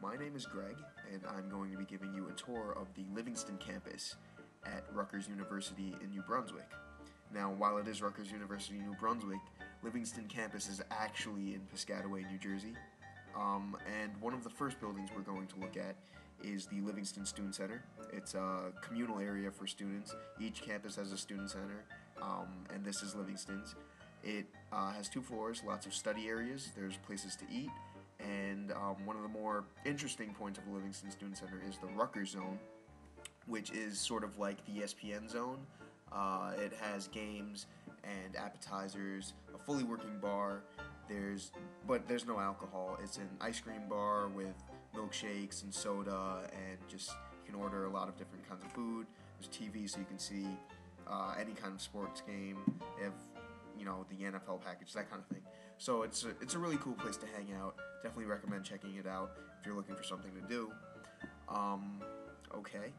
My name is Greg, and I'm going to be giving you a tour of the Livingston Campus at Rutgers University in New Brunswick. Now, while it is Rutgers University, New Brunswick, Livingston Campus is actually in Piscataway, New Jersey. And one of the first buildings we're going to look at is the Livingston Student Center. It's a communal area for students. Each campus has a student center, and this is Livingston's. It has 2 floors, lots of study areas, there's places to eat, and one of the more interesting points of the Livingston Student Center is the Rutgers Zone, which is sort of like the ESPN zone. It has games and appetizers, a fully working bar. But there's no alcohol. It's an ice cream bar with milkshakes and soda, and just you can order a lot of different kinds of food. There's TV, so you can see any kind of sports game, if the NFL package, that kind of thing. So it's a really cool place to hang out. Definitely recommend checking it out if you're looking for something to do. Okay.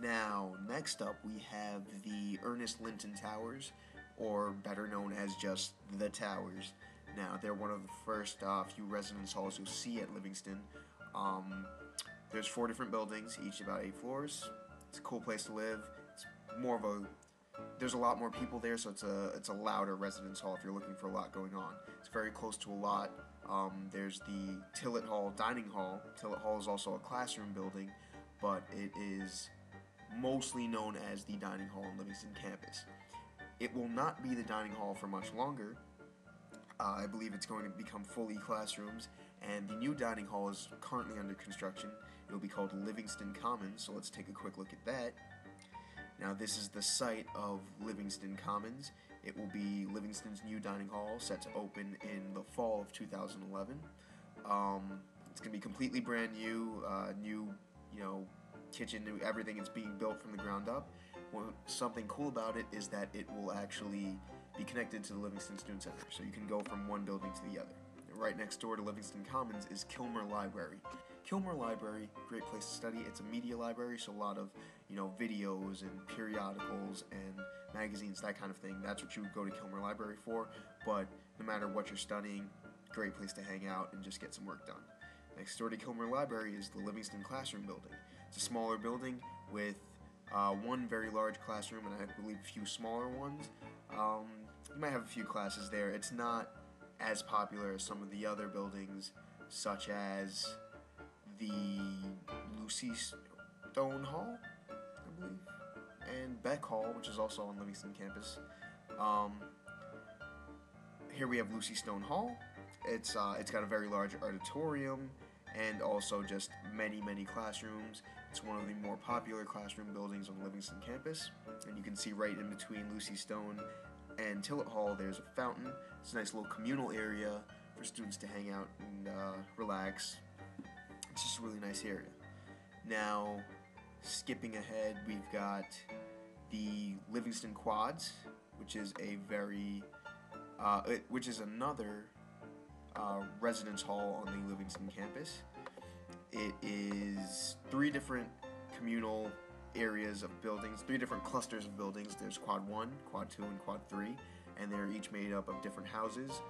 Now, next up we have the Ernest Linton Towers, or better known as just the Towers. Now, they're one of the first few residence halls you'll see at Livingston. There's 4 different buildings, each about 8 floors. It's a cool place to live. It's more of a there's a lot more people there, so it's a louder residence hall if you're looking for a lot going on. It's very close to a lot. There's the Tillett Hall Dining Hall. Tillett Hall is also a classroom building, but it is mostly known as the dining hall on Livingston campus. It will not be the dining hall for much longer. I believe it's going to become fully classrooms, and the new dining hall is currently under construction. It will be called Livingston Commons, so let's take a quick look at that. Now, this is the site of Livingston Commons. It will be Livingston's new dining hall, set to open in the fall of 2011. It's going to be completely brand new, kitchen, new everything. It's being built from the ground up. Something cool about it is that it will actually be connected to the Livingston Student Center, so you can go from one building to the other. Right next door to Livingston Commons is Kilmer Library. Kilmer Library, great place to study. It's a media library, so a lot of videos and periodicals and magazines, that kind of thing. That's what you would go to Kilmer Library for. But no matter what you're studying, great place to hang out and just get some work done. Next door to Kilmer Library is the Livingston Classroom Building. It's a smaller building with one very large classroom and I believe a few smaller ones. You might have a few classes there. It's not as popular as some of the other buildings, such as the Lucy Stone Hall, I believe, and Beck Hall, which is also on Livingston campus. Here we have Lucy Stone Hall. It's got a very large auditorium and also just many classrooms. It's one of the more popular classroom buildings on Livingston campus, and you can see right in between Lucy Stone and Tillett Hall there's a fountain. It's a nice little communal area for students to hang out and relax. It's just a really nice area. Now, skipping ahead, we've got the Livingston Quads, which is another residence hall on the Livingston campus. It is 3 different communal areas of buildings, 3 different clusters of buildings. There's Quad 1, Quad 2, and Quad 3, and they're each made up of different houses.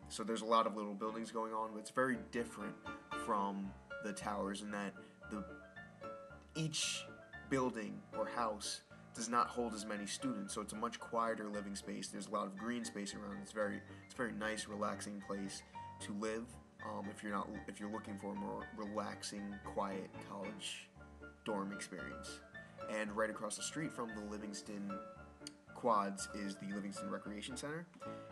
So there's a lot of little buildings going on, but it's very different from the towers in that each building or house does not hold as many students, so it's a much quieter living space. There's a lot of green space around. It's a very nice, relaxing place to live. If you're looking for a more relaxing, quiet college dorm experience. And right across the street from the Livingston Quads is the Livingston Recreation Center.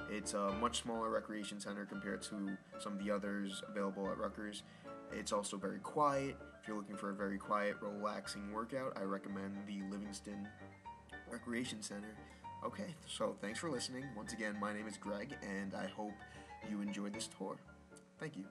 It's a much smaller recreation center compared to some of the others available at Rutgers. It's also very quiet. If you're looking for a very quiet, relaxing workout, I recommend the Livingston Recreation Center. Okay, so thanks for listening. Once again, my name is Greg, and I hope you enjoyed this tour. Thank you.